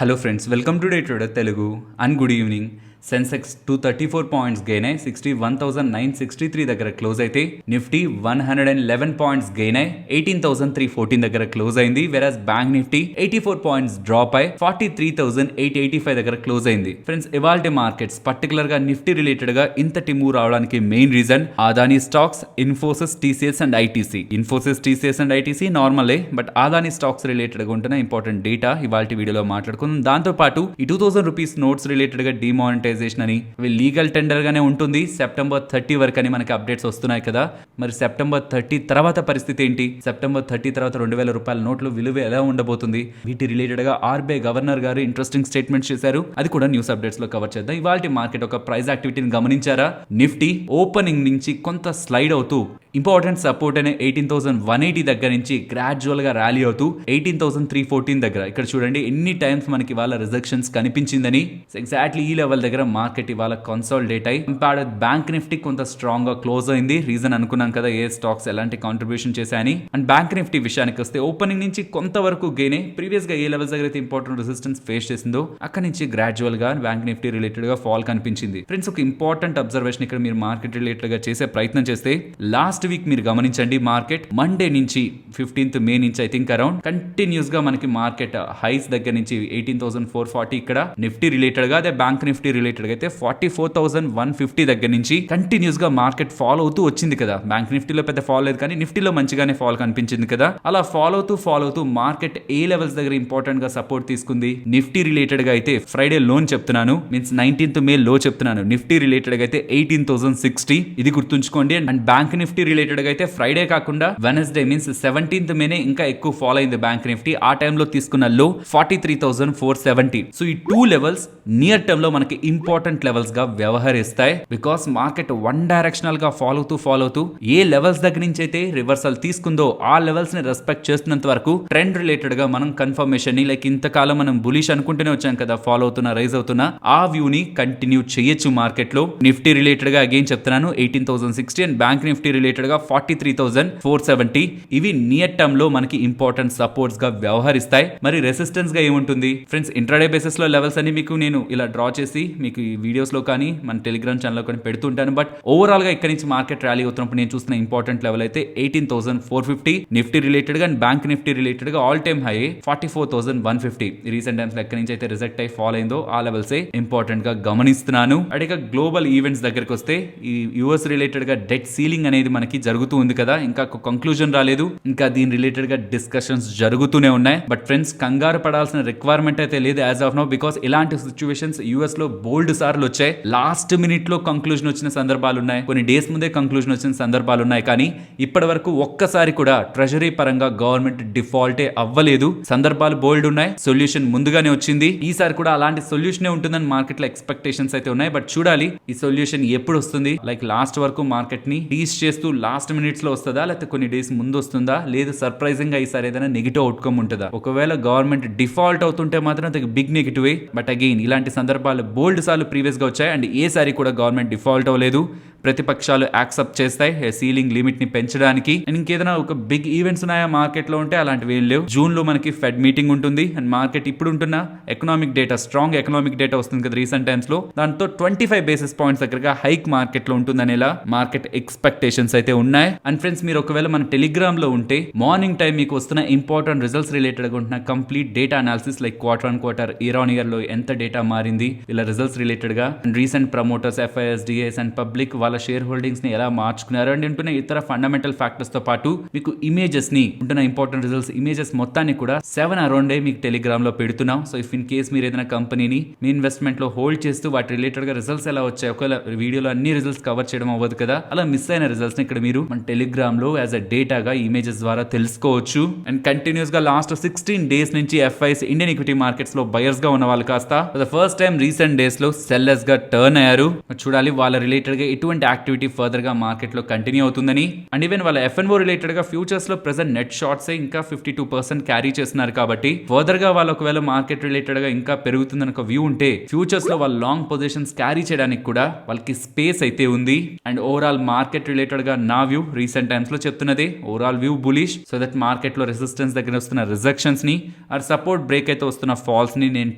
Hello friends, welcome to day trader Telugu and good evening. Sensex 234 points gain అయి 61,963 దగ్గర close అయితే Nifty 111 points gain అయి 18,314 దగ్గర క్లోజ్ అయింది. వెరాజ్ బ్యాంక్ నిఫ్టీ 84 పాయింట్స్ డ్రాప్ అయి 43,885 దగ్గర క్లోజ్ అయింది. ఫ్రెండ్స్, ఇవాల్టి మార్కెట్స్ పర్టికులర్ గా నిఫ్టీ రిలేటెడ్ గా ఇంతటి మూవ్ రావడానికి main reason Adani stocks, Infosys, TCS and ITC. Infosys, TCS and ITC నార్మలే, బట్ అదానీ స్టాక్స్ రిలేటెడ్ గా ఉంటున్న ఇంపార్టెంట్ డేటా ఇవాల్టి వీడియోలో మాట్లాడుకుందాం. దాంతో పాటు ఈ 2000 రూపీస్ నోట్స్ రిలేటెడ్ గా డిమానిటైజేషన్ అని లీగల్ టెండర్ గానే ఉంటుంది. సెప్టెంబర్ 30 వరకు అని మనకి అప్డేట్స్ వస్తున్నాయి కదా. మరి సెప్టెంబర్ 30 తర్వాత పరిస్థితి ఏంటి? సెప్టెంబర్ 30 తర్వాత 2,000 రూపాయల నోట్లు విలువ ఎలా ఉండబోతుంది? వీటి రిలేటెడ్ గా ఆర్బీఐ గవర్నర్ గారు ఇంట్రెస్టింగ్ స్టేట్మెంట్ చేశారు. అది కూడా న్యూస్ అప్డేట్స్ లో కవర్ చేద్దాం. ఇవాల్టి మార్కెట్ ఒక ప్రైస్ యాక్టివిటీని గమనించారా? నిఫ్టీ ఓపెనింగ్ నుంచి కొంత స్లైడ్ అవుతూ ఇంపార్టెంట్ సపోర్ట్ అనే 18,180 దగ్గర నుంచి గ్రాడ్యువల్ గా ర్యాలీ అవుతూ 18,314 దగ్గర ఇక్కడ చూడండి ఎన్ని టైమ్స్ మనకి వాళ్ళ రిజెక్షన్స్ కనిపించిందని. ఎగ్జాక్ట్లీ ఈ లెవెల్ దగ్గర మార్కెట్ ఇవాళ కన్సాలిడేట్ అయి కంపేర్డ్ బ్యాంక్ నిఫ్టీ కొంత స్ట్రాంగ్ గా క్లోజ్ అయింది. రీజన్ అనుకున్నాం కదా, ఏ స్టాక్స్ ఎలాంటి కాంట్రిబ్యూషన్ చేశాయని. అండ్ బ్యాంక్ నిఫ్టీ విషయానికి వస్తే ఓపెనింగ్ నుంచి కొంతవరకు గెయిన్ అయి ప్రీవియస్ గా ఏ లెవెల్స్ దగ్గర అయితే ఇంపార్టెంట్ రెసిస్టెన్స్ ఫేస్ చేసిందో అక్కడ నుంచి గ్రాడ్యువల్ గా బ్యాంక్ నిఫ్టీ రిలేటెడ్ గా ఫాల్ కనిపించింది. ఫ్రెండ్స్, ఒక ఇంపార్టెంట్ అబ్జర్వేషన్ ఇక్కడ మీరు మార్కెట్ రిలేటెడ్ గా చేసే ప్రయత్నం చేస్తే లాస్ట్ వీక్ మీరు గమనించండి, మార్కెట్ మండే నుంచి 15th మే నుంచి ఐ థింక్ అరౌండ్ కంటిన్యూస్ గా మనకి మార్కెట్ హైస్ దగ్గర నుంచి 18,440 ఇక్కడ నిఫ్టీ రిలేటెడ్ గా, అదే బ్యాంక్ నిఫ్టీ రిలేటెడ్ గా అయితే 44,150 దగ్గర నుంచి కంటిన్యూస్ గా మార్కెట్ ఫాలో అవుతూ వచ్చింది కదా. బ్యాంక్ నిఫ్టీలో పెద్ద ఫాల్ లేదు కానీ నిఫ్టీలో మంచిగానే ఫాల్ కనిపించింది కదా. అలా ఫాలో అవుతూ మార్కెట్ ఏ లెవెల్స్ దగ్గర ఇంపార్టెంట్ గా సపోర్ట్ తీసుకుంది? నిఫ్టీ రిలేటెడ్ గా అయితే ఫ్రైడే లోన్ చెప్తున్నాను, మీన్స్ 19th మే లో చెప్తున్నాను. నిఫ్టీ రిలేటెడ్ గా అయితే 18,060 ఇది గుర్తుంచుకోండి. అండ్ బ్యాంక్ నిఫ్టీ రిలేటెడ్ గా అయితే ఫ్రైడే కాకుండా వెనస్డే మీన్స్ 17th మేనే ఇంకా ఎక్కువ ఫాలో అయింది బ్యాంక్ నిఫ్టీ. ఆ టైంలో తీసుకున్న లో 43,470. సో ఈ టూ లెవెల్స్ నియర్ టర్మ్ లో మనకి ఇంపార్టెంట్ లెవెల్స్ గా వ్యవహరిస్తాయి. బికాస్ మార్కెట్ వన్ డైరెక్షనల్ గా ఫాలో అవుతూ ఏ లెవెల్స్ దగ్గర నుంచి అయితే రివర్సల్ తీసుకుందో ఆ లెవెల్స్ ని రెస్పెక్ట్ చేస్తున్నంత వరకు ట్రెండ్ రిలేటెడ్ గా మనం కన్ఫర్మేషన్ ని లైక్ ఇంతకాలం మనం బులిష్ అనుకుంటూనే వచ్చాం కదా, ఫాలో అవుతున్నా రైజ్ అవుతున్నా, ఆ వ్యూ ని కంటిన్యూ చేయొచ్చు మార్కెట్ లో. నిఫ్టీ రిలేటెడ్ గా అగైన్ చెప్తున్నాను 18,060 అండ్ బ్యాంక్ నిఫ్టీ రిలేటెడ్ గా 43,470. ఇవి నియర్ టర్మ్ లో మనకి ఇంపార్టెంట్ సపోర్ట్స్ గా వ్యవహరిస్తాయి. మరి రెసిస్టెన్స్ గా ఏముంటుంది ఫ్రెండ్స్? ఇంట్రాడే బేసిస్ లో లెవెల్స్ అని మీకు నేను ఇలా డ్రా చేసి మీకు ఈ వీడియోస్ లో కానీ మన టెలిగ్రామ్ ఛానల్ లో కానీ పెడుతుంటాను. బట్ ఓవరాల్ గా ఇక్కడ నుంచి మార్కెట్ ర్యాలీ అవుతున్నప్పుడు నేను చూస్తున్న ఇంపార్టెంట్ లెవెల్ అయితే 18,450 నిఫ్టీ రిలేటెడ్ గా అండ్ బ్యాంక్ నిఫ్టీ రిలేటెడ్ గా all time high 44,150. Recent times ఎక్కడి నుంచి అయితే రిజెక్ట్ అయి ఫాల్ అయిందో ఆ లెవెల్స్ ఇంపార్టెంట్ గా గమనిస్తున్నాను. అడిగా గ్లోబల్ ఈవెంట్స్ దగ్గరకు వస్తే ఈ యుఎస్ రిలేటెడ్ గా డెట్ సీలింగ్ అనేది మనకి జరుగుతూ ఉంది కదా, ఇంకా కంక్లూజన్ రాలేదు, ఇంకా దీని రిలేటెడ్ గా డిస్కషన్స్ జరుగుతూనే ఉన్నాయి. బట్ ఫ్రెండ్స్, కంగారు పడాల్సిన రిక్వైర్మెంట్ అయితే లేదు యాజ్ ఆఫ్ నౌ. బికాస్ ఇలాంటి సిచ్యువేషన్స్ యుఎస్ లో బోల్డ్ సార్లు వచ్చాయి. లాస్ట్ మినిట్ లో కంక్లూజన్ వచ్చిన సందర్భాలు ఉన్నాయి, కొన్ని డేస్ ముందే కంక్లూజన్ వచ్చిన సందర్భాలు ఉన్నాయి. కానీ ఇప్పటి వరకు ఒక్కసారి కూడా ట్రెజరీ పరంగా గవర్నమెంట్ డిఫాల్టే అవ్వలేదు. సందర్భాలు బోల్డ్ ఉన్నాయి, సొల్యూషన్ ముందుగానే వచ్చింది. ఈసారి కూడా అలాంటి సొల్యూషన్ ఉంటుందని మార్కెట్ లో ఎక్స్పెక్టేషన్స్ అయితే ఉన్నాయి. బట్ చూడాలి ఈ సొల్యూషన్ ఎప్పుడు వస్తుంది. లైక్ లాస్ట్ వరకు మార్కెట్ ని టీస్ చేస్తూ లాస్ట్ మినిట్స్ లో వస్తుందా, లేకపోతే కొన్ని డేస్ ముందు వస్తుందా, లేదు సర్ప్రైజింగ్ గా ఈసారి ఏదైనా నెగిటివ్ అవుట్కమ్ ఉంటుందా? ఒకవేళ గవర్నమెంట్ డిఫాల్ట్ అవుతుంటే మాత్రం అది బిగ్ నెగిటివ్. బట్ అగైన్ ఇలాంటి సందర్భాలు బోల్డ్ సార్లు ప్రీవియస్ గా వచ్చాయి అండ్ ఏ సారి కూడా గవర్నమెంట్ డిఫాల్ట్ అవ్వలేదు. ప్రతిపక్షాలు యాక్సెప్ట్ చేస్తాయి సీలింగ్ లిమిట్ ని పెంచడానికి. ఇంకేదైనా ఒక బిగ్ ఈవెంట్స్ ఉన్నాయా మార్కెట్ లో అంటే అలాంటివి ఏం లేవు. జూన్ లో మనకి ఫెడ్ మీటింగ్ ఉంటుంది అండ్ మార్కెట్ ఇప్పుడు ఉంటున్న economic data, strong economic data వస్తుంది కదా రీసెంట్ టైమ్స్ లో, దాంతో 25 బేసిస్ పాయింట్స్ దగ్గరగా హైక్ మార్కెట్ లో ఉంటుందనేలా మార్కెట్ ఎక్స్పెక్టేషన్స్ అయితే ఉన్నాయి. అండ్ ఫ్రెండ్స్, మీరు ఒకవేళ మన టెలిగ్రామ్ లో ఉంటే మార్నింగ్ టైం మీకు వస్తున్న ఇంపార్టెంట్ రిజల్ట్స్ రిలేటెడ్ గా ఉంటున్న complete data analysis like quarter on quarter, year on year లో ఎంత డేటా మారింది ఇలా రిజల్ట్స్ రిలేటెడ్ గా, and recent promoters, FIIs DIIs and public వాళ్ళ షేర్ హోల్డింగ్స్ ని ఎలా మార్చుకున్నారు అండ్ ఉంటున్న ఇతర ఫండమెంటల్ ఫ్యాక్టర్స్ తో పాటు మీకు ఇమేజెస్ ని ఉంటున్న ఇంపార్టెంట్ రిజల్ట్స్ ఇమేజెస్ మొత్తాన్ని కూడా 7 అరౌండ్ మీకు టెలిగ్రామ్ లో పెడుతున్నాం. సో ఇఫ్ ఇన్ కేస్ మీరు ఏదైనా కంపెనీని మీ ఇన్వెస్ట్మెంట్ లో హోల్డ్ చేస్తూ వాటి రిలేటెడ్ గా రిజల్ట్స్ ఎలా వచ్చాయి, ఒకవేళ వీడియోలో అన్ని రిజల్ట్స్ కవర్ చేయడం అవ్వదు కదా, అలా మిస్ అయిన రిజల్ట్స్ ని ఇక్కడ మీరు మన టెలిగ్రామ్ లో యాజ్ అ డేటాగా ఇమేజెస్ ద్వారా తెలుసుకోవచ్చు. అండ్ కంటిన్యూస్ గా లాస్ట్ 16 డేస్ నుంచి ఎఫ్ఐస్ ఇండియన్ ఈక్విటీ మార్కెట్స్ లో బయర్స్ గా ఉన్న వాళ్ళు కాస్త for the first time recent days లో సెల్లర్స్ గా టర్న్ అయ్యారు. చూడాలి వాళ్ళ రిలేటెడ్ గా ఎటువంటి ఇటువంటి యాక్టివిటీ ఫర్దర్ గా మార్కెట్ లో కంటిన్యూ అవుతుందని అండ్ ఈవెన్ వాళ్ళ FNO రిలేటెడ్ గా ఫ్యూచర్స్ లో ప్రెసెంట్ నెట్ షార్ట్స్ ఇంకా 52% క్యారీ చేస్తున్నారు కాబట్టి ఫర్దర్ గా వాళ్ళు ఒకవేళ మార్కెట్ రిలేటెడ్ గా ఇంకా పెరుగుతుందని ఒక వ్యూ ఉంటే ఫ్యూచర్స్ లో వాళ్ళ లాంగ్ పొజిషన్స్ క్యారీ చేయడానికి కూడా వాళ్ళకి స్పేస్ అయితే ఉంది. అండ్ ఓవరాల్ మార్కెట్ రిలేటెడ్ గా నా వ్యూ రీసెంట్ టైమ్స్ లో చెప్తున్నది overall view bullish. So that market లో రెసిస్టెన్స్ దగ్గర వస్తున్న రిజెక్షన్స్ ని ఆర్ సపోర్ట్ బ్రేక్ అయితే వస్తున్న ఫాల్స్ ని నేను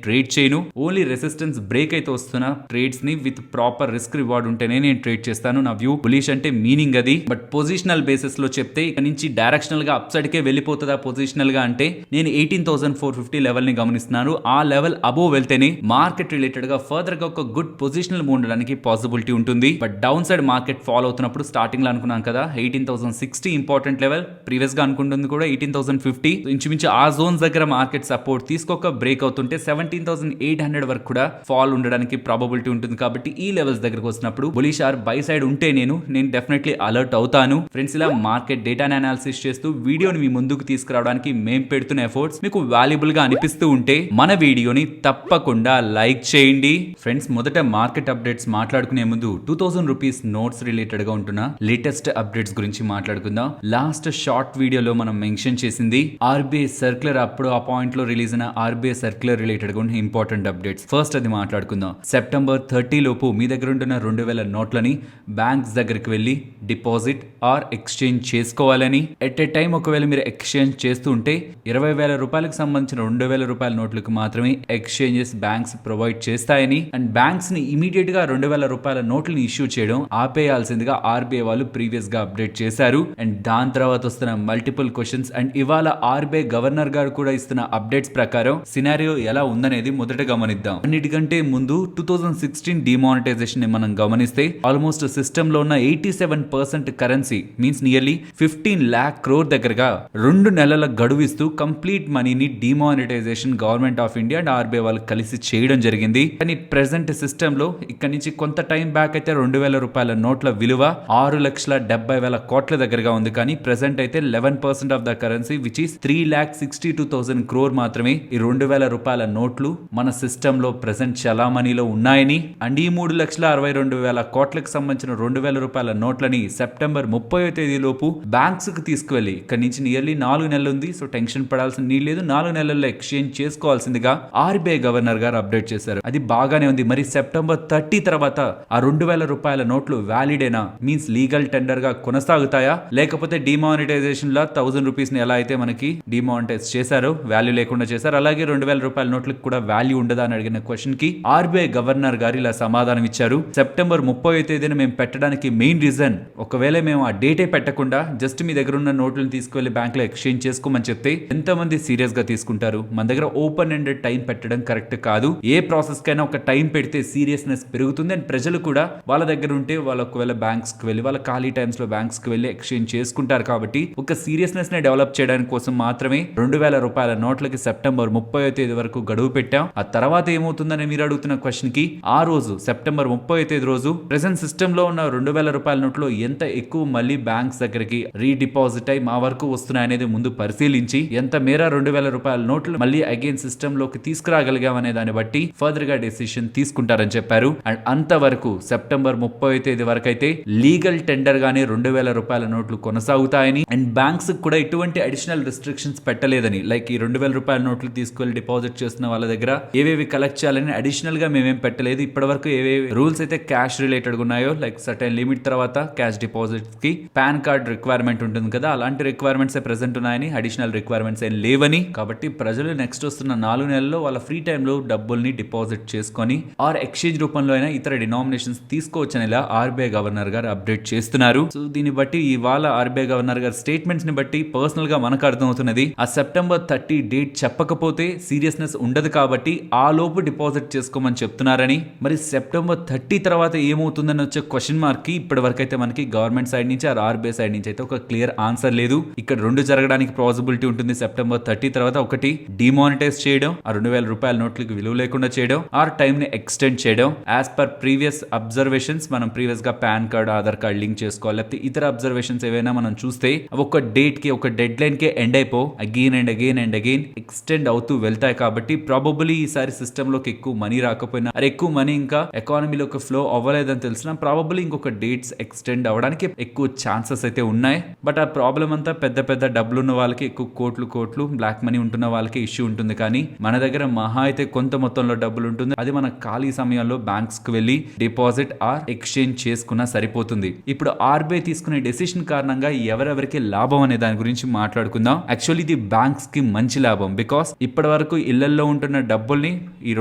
ట్రేడ్ చేయను. ఓన్లీ రెసిస్టెన్స్ బ్రేక్ అయితే వస్తున్న ట్రేడ్స్ ని విత్ ప్రాపర్ రిస్క్ రివార్డ్ ఉంటేనే నేను ట్రేడ్ చేస్తాను. నా వ్యూ బులిష్ అంటే మీనింగ్ అది. బట్ పొజిషనల్ బేసిస్ లో చెప్తే ఇక్కడ నుంచి డైరెక్షనల్ గా అప్ సైడ్ కే వెళ్ళిపోతుందా పొజిషనల్ గా అంటే నేను 18,450 లెవెల్ ని గమనిస్తున్నాను. ఆ లెవెల్ అబోవ్ వెళ్తేనే మార్కెట్ రిలేటెడ్ గా ఫర్దర్ గా ఒక గుడ్ పొజిషనల్ మూవ్ ఉండడానికి పాసిబిలిటీ ఉంటుంది. But down side market follow అవుతున్నప్పుడు స్టార్టింగ్ లో అనుకున్నాం కదా 18,060 ఇంపార్టెంట్ లెవెల్, ప్రీవియస్ గా అనుకుంటుంది కూడా 18,050. ఇంచుమించు ఆ జోన్స్ దగ్గర మార్కెట్ సపోర్ట్ తీసుకోక బ్రేక్ అవుతుంటే 17,800 వరకు కూడా ఫాల్ ఉండడానికి ప్రాబబిలిటీ ఉంటుంది. కాబట్టి ఈ లెవెల్స్ దగ్గరకు వచ్చినప్పుడు బులిష్ ఆర్ బై సైడ్ ఉంటే నేను డెఫినెట్లీ అలర్ట్ అవుతాను. ఫ్రెండ్స్, ఇలా మార్కెట్ డేటాని అనాలిసిస్ చేస్తూ వీడియోని మీ ముందుకు తీసుకురావడానికి మేము పెడుతున్న ఎఫర్ట్స్ మీకు వాల్యుబుల్ గా అనిపిస్తూ ఉంటే మన వీడియోని తప్పకుండా లైక్ చేయండి. ఫ్రెండ్స్, మొదట మార్కెట్ అప్డేట్స్ మాట్లాడుకునే ముందు 2000 రూపీస్ నోట్స్ రిలేటెడ్ గా ఉంటున్న లేటెస్ట్ అప్డేట్స్ గురించి మాట్లాడుకుందాం. లాస్ట్ షార్ట్ వీడియోలో మనం మెన్షన్ చేసింది ఆర్బీఐ సర్క్యులర్, అప్పుడు ఆ పాయింట్ లో రిలీజ్ అయిన ఆర్బీఐ సర్క్యులర్ రిలేటెడ్ గా ఉన్న ఇంపార్టెంట్ అప్డేట్స్. ఫస్ట్ అది మాట్లాడుకుందాం. సెప్టెంబర్ 30 లోపు మీ దగ్గర ఉంటున్న 2000 నోట్లని బ్యాంక్స్ దగ్గరికి వెళ్ళి డిపాజిట్ ఆర్ ఎక్స్చేంజ్ చేసుకోవాలని. ఎట్ ఏ టైం ఒకవేళ మీరు ఎక్స్చేంజ్ చేస్తూ ఉంటే 20,000 రూపాయలకు సంబంధించిన 2,000 రూపాయల నోట్లకు మాత్రమే ఎక్స్చేంజెస్ బ్యాంక్స్ ప్రొవైడ్ చేస్తాయని అండ్ బ్యాంక్స్ ని ఇమీడియట్ గా 2,000 రూపాయల నోట్లను ఇష్యూ చేయడం ఆపేయాల్సిందిగా ఆర్బీఐ వాళ్ళు ప్రీవియస్ గా అప్డేట్ చేశారు. అండ్ దాని తర్వాత వస్తున్న మల్టిపుల్ క్వశ్చన్స్ అండ్ ఇవాళ ఆర్బీఐ గవర్నర్ గారు కూడా ఇస్తున్న అప్డేట్స్ ప్రకారం సినారియో ఎలా ఉందనేది మొదట గమనిద్దాం. అన్నిటికంటే ముందు 2016 డిమానిటైజేషన్ ని మనం గమనిస్తే ఆల్మోస్ట్ సిస్టమ్ లో ఉన్న 87% currency means nearly 15 lakh crore దగ్గరగా 2 నెలల గడువిస్తూ కంప్లీట్ మనీని demonetisation government of India and RBI వాళ్ళు కలిసి చేయడం జరిగింది. కానీ ప్రెసెంట్ సిస్టమ్ లో ఇక్కడ నుంచి కొంత టైం బ్యాక్ అయితే 2,000 రూపాయల నోట్ల విలువ 6,70,000 కోట్ల దగ్గరగా ఉంది. కానీ ప్రెసెంట్ అయితే 11% of the currency which is 3,62,000 crore మాత్రమే ఈ 2,000 రూపాయల నోట్లు మన సిస్టమ్ లో ప్రెసెంట్ చలామణిలో ఉన్నాయని అండ్ ఈ 3,62,000 కోట్లకు సంబంధించిన 2,000 రూపాయల నోట్లని సెప్టెంబర్ 30వ తేదీ లోపు బ్యాంక్స్ కి తీసుకువెళ్లి ఇక్కడ నుంచి నియర్లీ 4 నెలలు ఉంది. సో టెన్షన్ పడాల్సిన నీళ్ళు లేదు. 4 నెలల్లో ఎక్స్చేంజ్ చేసుకోవాల్సిందిగా ఆర్బీఐ గవర్నర్ గారు అప్డేట్ చేశారు. అది బాగానే ఉంది. మరి సెప్టెంబర్ 30 తర్వాత ఆ 2,000 రూపాయల నోట్లు వ్యాలిడేనా మీన్స్ లీగల్ టెండర్ గా కొనసాగుతాయా లేకపోతే డిమానిటైజేషన్ లా 1,000 రూపీస్ ని ఎలా అయితే మనకి డిమానిటైజ్ చేశారో వాల్యూ లేకుండా చేశారు అలాగే 2,000 రూపాయల నోట్లకు కూడా వాల్యూ ఉండదా అని అడిగిన క్వశ్చన్ కి ఆర్బీఐ గవర్నర్ గారు ఇలా సమాధానం ఇచ్చారు. సెప్టెంబర్ 30వ తేదీన మేము పెట్టడానికి మెయిన్ రీజన్ ఒకవేళ మేము ఆ డేటే పెట్టకుండా జస్ట్ మీ దగ్గర ఉన్న నోట్లను తీసుకువెళ్లి బ్యాంక్ లో ఎక్స్చేంజ్ చేసుకోమని చెప్తే ఎంతమంది సీరియస్ గా తీసుకుంటారు? మన దగ్గర ఓపెన్ ఎండెడ్ టైం పెట్టడం కరెక్ట్ కాదు. ఏ ప్రాసెస్ కైనా ఒక టైం పెడితే సీరియస్నెస్ పెరుగుతుంది అండ్ ప్రజలు కూడా వాళ్ళ దగ్గర ఉంటే వాళ్ళు ఒకవేళ బ్యాంక్స్ కి వెళ్ళి వాళ్ళ ఖాళీ టైమ్స్ లో బ్యాంక్స్ కి వెళ్ళి ఎక్స్చేంజ్ చేసుకుంటారు. కాబట్టి ఒక సీరియస్నెస్ ని డెవలప్ చేయడానికి కోసం మాత్రమే 2,000 రూపాయల నోట్లకి సెప్టెంబర్ 30వ తేదీ వరకు గడువు పెట్టాం. ఆ తర్వాత ఏమవుతుందని మీరు అడుగుతున్న క్వశ్చన్ కి ఆ రోజు సెప్టెంబర్ 30వ తేదీ రోజు ప్రెసెంట్ సిస్టమ్ లో ఉన్న 2,000 రూపాయల నోట్లో ఎంత ఎక్కువ మళ్ళీ బ్యాంక్స్ దగ్గరికి రీడిపాజిట్ అయి మా వరకు వస్తున్నాయి అనేది ముందు పరిశీలించి ఎంత మేర 2,000 రూపాయల నోట్లు మళ్ళీ అగైన్ సిస్టమ్ లోకి తీసుకురాగలిగాం అనే దాన్ని బట్టి ఫర్దర్ గా డెసిషన్ తీసుకుంటారని చెప్పారు. అండ్ అంతవరకు సెప్టెంబర్ 30వ తేదీ వరకు అయితే లీగల్ టెండర్ గానే 2,000 రూపాయల నోట్లు కొనసాగుతాయని అండ్ బ్యాంక్స్ కూడా ఎటువంటి అడిషనల్ రిస్ట్రిక్షన్స్ పెట్టలేదని లైక్ ఈ 2,000 రూపాయల నోట్లు తీసుకువెళ్ళి డిపాజిట్ చేస్తున్న వాళ్ళ దగ్గర ఏవేవి కలెక్ట్ చేయాలని అడిషనల్ గా మేమేం పెట్టలేదు. ఇప్పటి వరకు ఏవేవి రూల్స్ అయితే క్యాష్ రిలేటెడ్ ఉన్నాయో లైక్ సర్టెన్ లిమిట్ తర్వాత క్యాష్ డిపాజిట్స్ కి పాన్ కార్డ్ రిక్వైర్మెంట్ ఉంటుంది కదా అలాంటి రిక్వైర్మెంట్స్ ప్రెసెంట్ ఉన్నాయని అడిషనల్ రిక్వైర్మెంట్స్ ఏం లేవని కాబట్టి ప్రజలు నెక్స్ట్ వస్తున్న 4 నెలల్లో వాళ్ళ ఫ్రీ టైమ్ లో డబ్బుల్ని డిపాజిట్ చేసుకొని ఆర్ ఎక్స్చేంజ్ రూపంలో అయినా ఇతర డినామినేషన్స్ తీసుకోవచ్చని ఇలా ఆర్బీఐ గవర్నర్ గారు అప్డేట్ చేస్తున్నారు. సో దీన్ని బట్టి ఇవాళ ఆర్బీఐ గవర్నర్ గారు స్టేట్మెంట్స్ ని బట్టి పర్సనల్ గా మనకు అర్థమవుతున్నది ఆ సెప్టెంబర్ 30 డేట్ చెప్పకపోతే సీరియస్నెస్ ఉండదు కాబట్టి ఆ లోపు డిపాజిట్ చేసుకోమని చెప్తున్నారని. మరి సెప్టెంబర్ 30 తర్వాత ఏమవుతుందని వచ్చే క్వశ్చన్ మార్క్ కి ఇప్పటి వరకు అయితే మనకి గవర్నమెంట్ సైడ్ నుంచి ఆర్బీఐ సైడ్ నుంచి అయితే ఒక క్లియర్ ఆన్సర్ లేదు. ఇక్కడ 2 జరగడానికి పాసిబిలిటీ ఉంటుంది. సెప్టెంబర్ 30 తర్వాత ఒకటి డిమానిటైజ్ చేయడం ఆ 2,000 రూపాయల నోట్లకు విలువ లేకుండా చేయడం ఆర్ టైం ని ఎక్స్టెండ్ చేయడం. యాజ్ పర్ ప్రీవియస్ అబ్జర్వేషన్స్ మనం ప్రీవియస్ గా pan card Aadhaar card link చేసుకోవాలి లేకపోతే ఇతర అబ్జర్వేషన్స్ ఏవైనా మనం చూస్తే ఒక డేట్ కి ఒక డెడ్ లైన్ కి ఎండ్ అయిపో again and again and again extend అవుతూ వెళ్తాయి. కాబట్టి ప్రాబబుల్లీ ఈసారి సిస్టమ్ లోకి ఎక్కువ మనీ రాకపోయినా ఎక్కువ మనీ ఇంకా ఎకానమీలోకి ఫ్లో అవ్వలేదని తెలిసిన ప్రాబబ్లీ ఇంకొక డేట్స్ ఎక్స్టెండ్ అవ్వడానికి ఎక్కువ ఛాన్సెస్ అయితే ఉన్నాయి. బట్ ఆ ప్రాబ్లం అంతా పెద్ద పెద్ద డబ్బులు ఉన్న వాళ్ళకి, ఎక్కువ కోట్లు బ్లాక్ మనీ ఉంటున్న వాళ్ళకి ఇష్యూ ఉంటుంది. కానీ మన దగ్గర మహా అయితే కొంత మొత్తంలో డబ్బులు ఉంటుంది. అది మన ఖాళీ సమయంలో బ్యాంక్స్ కు వెళ్లి డిపాజిట్ ఆర్ ఎక్స్చేంజ్ చేసుకున్నా సరిపోతుంది. ఇప్పుడు ఆర్బీఐ తీసుకునే డెసిషన్ కారణంగా ఎవరెవరికి లాభం అనే దాని గురించి మాట్లాడుకుందాం. యాక్చువల్లీ ఇది బ్యాంక్స్ కి మంచి లాభం. బికాస్ ఇప్పటి వరకు ఇళ్లలో ఉంటున్న డబ్బుల్ని, ఈ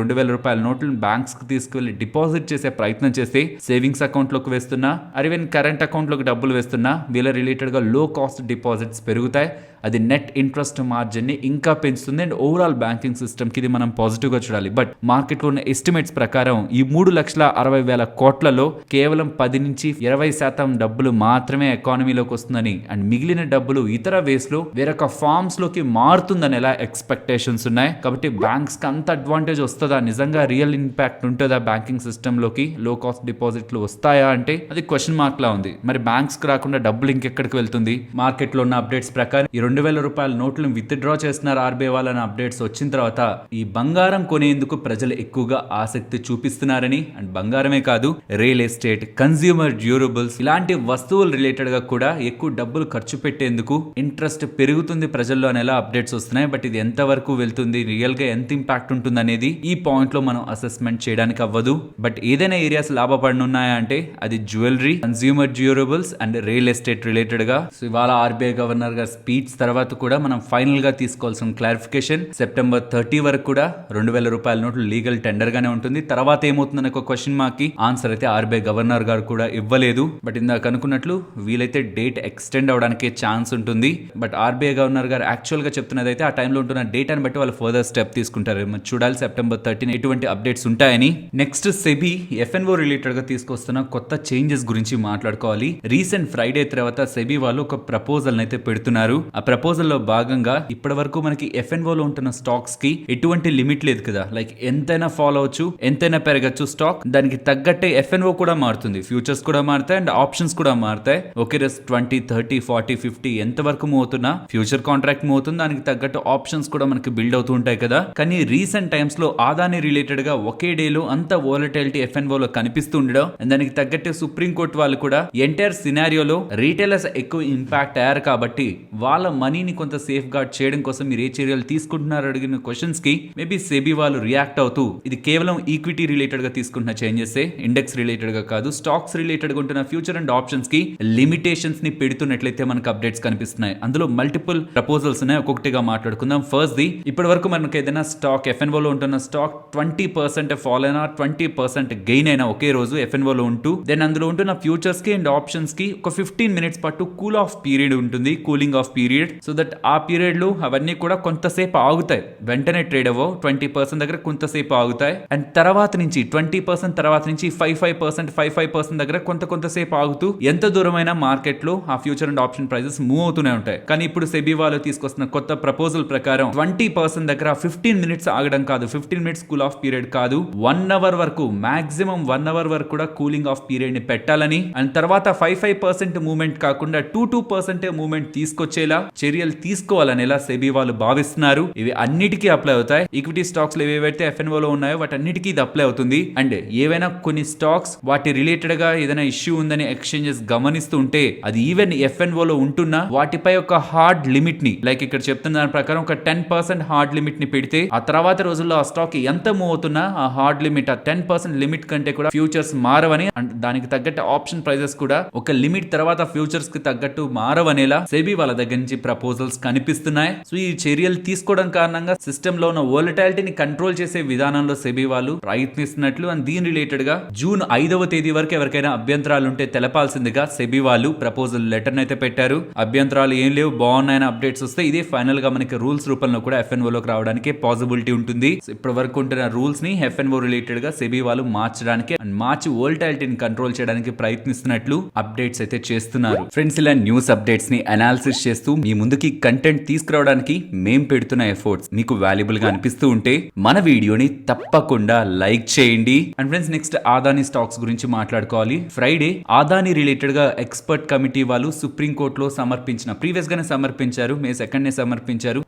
2000 రూపాయల నోట్లను బ్యాంక్స్ కి తీసుకువెళ్లి డిపాజిట్ చేసే ప్రయత్నం చేస్తే సేవింగ్స్ అకౌంట్ లోకి వేస్తున్నా, ఈవెన్ కరెంట్ అకౌంట్ లోకి డబ్బులు వేస్తున్నా, వీళ్ళ రిలేటెడ్ గా లో కాస్ట్ డిపాజిట్స్ పెరుగుతాయి. అది నెట్ ఇంట్రెస్ట్ మార్జిన్ ని ఇంకా పెంచుతుంది. అండ్ ఓవరాల్ బ్యాంకింగ్ సిస్టమ్ కి ఇది మనం పాజిటివ్ గా చూడాలి. బట్ మార్కెట్ లో ఉన్న ఎస్టిమేట్స్ ప్రకారం ఈ 3,60,000 కోట్లలో కేవలం 10 నుంచి 20% డబ్బులు మాత్రమే ఎకానమీలోకి వస్తుందని, అండ్ మిగిలిన డబ్బులు ఇతర వేస్ లో వేరొక ఫార్మ్స్ లోకి మారుతుందని ఎలా ఎక్స్పెక్టేషన్స్ ఉన్నాయి. కాబట్టి బ్యాంక్స్ కి అంత అడ్వాంటేజ్ వస్తుందా, నిజంగా రియల్ ఇంపాక్ట్ ఉంటుందా బ్యాంకింగ్ సిస్టమ్ లోకి, లో కాస్ట్ డిపాజిట్లు వస్తాయా అంటే అది క్వశ్చన్ మార్క్ లా ఉంది. మరి బ్యాంక్స్ కి రాకుండా డబ్బులు ఇంకెక్కడికి వెళ్తుంది? మార్కెట్ లో ఉన్న అప్డేట్స్ ప్రకారం ఈ 2,000 రూపాయల నోట్లను విత్డ్రా చేస్తున్నారు ఆర్బీఐ వాళ్ళని అప్డేట్స్ వచ్చిన తర్వాత ఈ బంగారం కొనేందుకు ప్రజలు ఎక్కువగా ఆసక్తి చూపిస్తున్నారని, అండ్ బంగారమే కాదు, రియల్ ఎస్టేట్, కన్స్యూమర్ డ్యూరబుల్స్ ఇలాంటి వస్తువులు రిలేటెడ్ గా కూడా ఎక్కువ డబ్బులు ఖర్చు పెట్టేందుకు ఇంట్రెస్ట్ పెరుగుతుంది ప్రజల్లో అని ఎలా అప్డేట్స్ వస్తున్నాయి. బట్ ఇది ఎంత వరకు వెళ్తుంది, రియల్ గా ఎంత ఇంపాక్ట్ ఉంటుంది అనేది ఈ పాయింట్ లో మనం అసెస్మెంట్ చేయడానికి అవ్వదు. బట్ ఏదైనా ఏరియాస్ లాభపడనున్నాయా అంటే అది jewellery, consumer durables and real estate related గా. సో ఇవాళ ఆర్బీఐ గవర్నర్ గారు స్పీచ్ తర్వాత కూడా మనం ఫైనల్ గా తీసుకోవాల్సిన క్లారిఫికేషన్, సెప్టెంబర్ 30 వరకు కూడా 2,000 రూపాయల నోట్లు లీగల్ టెండర్ గానే ఉంటుంది. తర్వాత ఏమవుతుందనే ఒక క్వశ్చన్ మార్క్ కి ఆన్సర్ అయితే ఆర్బీఐ గవర్నర్ గారు కూడా ఇవ్వలేదు. బట్ ఇందాక అనుకున్నట్లు వీలైతే డేట్ ఎక్స్టెండ్ అవడానికి ఛాన్స్ ఉంటుంది. బట్ ఆర్బీఐ గవర్నర్ గారు యాక్చువల్ గా చెప్తున్నది అయితే ఆ టైంలో ఉంటున్న డేటాను బట్టి వాళ్ళు ఫర్దర్ స్టెప్ తీసుకుంటారు. చూడాలి సెప్టెంబర్ 30 ఎటువంటి అప్డేట్స్ ఉంటాయని. నెక్స్ట్ సెబీ ఎఫ్ఎన్ఓ రిలేటెడ్ గా తీసుకొస్తున్న కొత్త చేంజెస్ గురించి మాట్లాడుకోవాలి. రీసెంట్ ఫ్రైడే తర్వాత సెబీ వాళ్ళు ఒక ప్రపోజల్ అయితే పెడుతున్నారు. ఆ ప్రపోజల్ లో భాగంగా ఇప్పటి వరకు మనకి ఎఫ్ఎన్ఓ లో ఉంటున్న స్టాక్స్ కి ఎటువంటి లిమిట్ లేదు కదా, లైక్ ఎంతైనా ఫాలో అవచ్చు, ఎంతైనా పెరగచ్చు స్టాక్. దానికి తగ్గట్టే ఎఫ్ఎన్ఓ కూడా మారుతుంది, ఫ్యూచర్స్ కూడా మారుతాయి అండ్ ఆప్షన్స్ కూడా మారుతాయి. ఓకే 20, 30, 40, 50 ఎంత వరకు మూవ్ అవుతున్నా ఫ్యూచర్ కాంట్రాక్ట్ మూవ్ అవుతుంది. దానికి తగ్గట్టు ఆప్షన్స్ కూడా మనకి బిల్డ్ అవుతూ ఉంటాయి కదా. కానీ రీసెంట్ టైమ్స్ లో ఆదాని రిలేటెడ్ గా ఒకే డే లో అంత వోలటిలిటీ ఎఫ్ఎన్ఓ లో కనిపిస్తూ ఉండడం, దానికి తగ్గట్టు సుప్రీం కోర్టు వాళ్ళు కూడా ఎంటైర్ సినారియోలో రీటైలర్స్ ఎక్కువ ఇంపాక్ట్ అయ్యారు కాబట్టి వాళ్ళ మనీని కొంత సేఫ్ గార్డ్ చేయడం కోసం మీరు ఏ చర్యలు తీసుకుంటున్నారు అడిగిన క్వశ్చన్స్ కి మేబీ సెబీ వాళ్ళు రియాక్ట్ అవుతూ ఇది కేవలం ఈక్విటీ రిలేటెడ్ గా తీసుకుంటున్న చేంజెస్, ఇండెక్స్ రిలేటెడ్ గా కాదు, స్టాక్స్ రిలేటెడ్ గా ఉంటున్న ఫ్యూచర్ అండ్ ఆప్షన్స్ కి లిమిటేషన్స్ ని పెడుతున్నట్లయితే మనకు అప్డేట్స్ కనిపిస్తున్నాయి. అందులో మల్టిపుల్ ప్రపోజల్స్ ఉన్నాయి, ఒక్కొక్కటిగా మాట్లాడుకుందాం. ఫస్ట్ ది, ఇప్పటి వరకు మనకు ఏదైనా స్టాక్ ఎఫ్ఎన్ఓ లో ఉంటున్న స్టాక్ 20% ఫాల్ అయినా 20% గెయిన్ అయినా ఒకే రోజు ఎఫ్ఎన్ఓ లో ఉంటూ, దెన్ అందులో ఉంటున్న ఫ్యూచర్స్ కి అండ్ ఆప్షన్స్ కి ఒక 15 minutes పాటు కూల్ ఆఫ్ పీరియడ్ ఉంటుంది, cooling of period. So that ఆ పీరియడ్ లో అవన్నీ కూడా కొంతసేపు ఆగుతాయి, వెంటనే ట్రేడ్ అవ్వవు. 20% దగ్గర కొంతసేపు ఆగుతాయి అండ్ తర్వాత నుంచి 20% తర్వాత నుంచి 5% దగ్గర కొంతసేపు ఆగుతూ ఎంత దూరమైన మార్కెట్ లో ఆ future and option prices move అవుతూనే ఉంటాయి. కానీ ఇప్పుడు సెబీ వాళ్ళు తీసుకొస్తున్న కొత్త ప్రపోజల్ ప్రకారం 20% దగ్గర 15 minutes ఆగడం కాదు, 15 minutes కూల్ ఆఫ్ పీరియడ్ కాదు, 1 hour వరకు, మాక్సిమం 1 hour వరకు కూడా కూలింగ్ ఆఫ్ పీరియడ్ ని పెట్టాలని, అండ్ తర్వాత 5% మూవ్మెంట్ కాకుండా 2% మూవ్మెంట్ తీసుకొచ్చేలా చర్యలు తీసుకోవాలని ఎలా సెబీ వాళ్ళు భావిస్తున్నారు. ఇవి అన్నిటికీ అప్లై అవుతాయి. ఈక్విటీ స్టాక్స్ లో ఏవైతే ఎఫ్ఎన్ఓ లో ఉన్నాయో వాటన్నిటికీ ఇది అప్లై అవుతుంది. అండ్ ఏవైనా కొన్ని స్టాక్స్ వాటి రిలేటెడ్ గా ఏదైనా ఇష్యూ ఉందని ఎక్స్చేంజెస్ గమనిస్తూ ఉంటే అది ఈవెన్ ఎఫ్ఎన్ఓ లో ఉంటున్నా వాటిపై ఒక హార్డ్ లిమిట్ ని, లైక్ ఇక్కడ చెప్తున్న దాని ప్రకారం ఒక 10% హార్డ్ లిమిట్ ని పెడితే ఆ తర్వాత రోజుల్లో ఆ స్టాక్ ఎంత మూవ్ అవుతున్నా ఆ హార్డ్ లిమిట్, ఆ 10% లిమిట్ కంటే కూడా ఫ్యూచర్స్ మారవని, అండ్ దానికి తగ్గట్టు ఆప్షన్ ప్రైజెస్ కూడా ఒక లిమిట్ తర్వాత ఫ్యూచర్స్ కి తగ్గట్టు మారవనేలా సెబీ వాళ్ళ దగ్గర నుంచి ప్రపోజల్స్ కనిపిస్తున్నాయి. సో ఈ చర్యలు తీసుకోవడం కారణంగా సిస్టమ్ లో ఉన్న వోలటాలిటీని కంట్రోల్ చేసే విధానంలో సెబీ వాళ్ళు ప్రయత్నిస్తున్నట్లు, అండ్ దీని రిలేటెడ్ గా జూన్ 5వ తేదీ వరకు ఎవరికైనా అభ్యంతరాలు ఉంటే తెలపాల్సిందిగా సెబీ వాళ్ళు ప్రపోజల్ లెటర్ అయితే పెట్టారు. అభ్యంతరాలు ఏం లేవు, బాగున్నాయని అప్డేట్స్ వస్తే ఇదే ఫైనల్ గా మనకి రూల్స్ రూపంలో కూడా ఎఫ్ఎన్ఓ లోకి రావడానికి పాసిబిలిటీ ఉంటుంది. ఇప్పటి వరకు ఉంటున్న రూల్స్ ని ఎఫ్ఎన్ఓ రిలేటెడ్ గా సెబీ వాళ్ళు మార్చడానికి అండ్ మార్చి వోలటాలిటీని కంట్రోల్ చేయడానికి ప్రయత్నిస్తున్నట్లు అప్డేట్స్ అయితే చేస్తున్నారు. ఫ్రెండ్స్, ఇలా న్యూస్ అప్డేట్స్ ని అనాలిసిస్ చేస్తూ మీ ముందుకి కంటెంట్ తీసుకురావడానికి మేం పెడుతున్న ఎఫర్ట్స్ మీకు వాల్యుబుల్ గా అనిపిస్తూ ఉంటే మన వీడియోని తప్పకుండా లైక్ చేయండి. And friends, next Adani stocks గురించి మాట్లాడుకోవాలి. ఫ్రైడే ఆదాని రిలేటెడ్ గా ఎక్స్పర్ట్ కమిటీ వాళ్ళు సుప్రీం కోర్టులో ప్రీవియస్ గానే సమర్పించారు, మే 2nd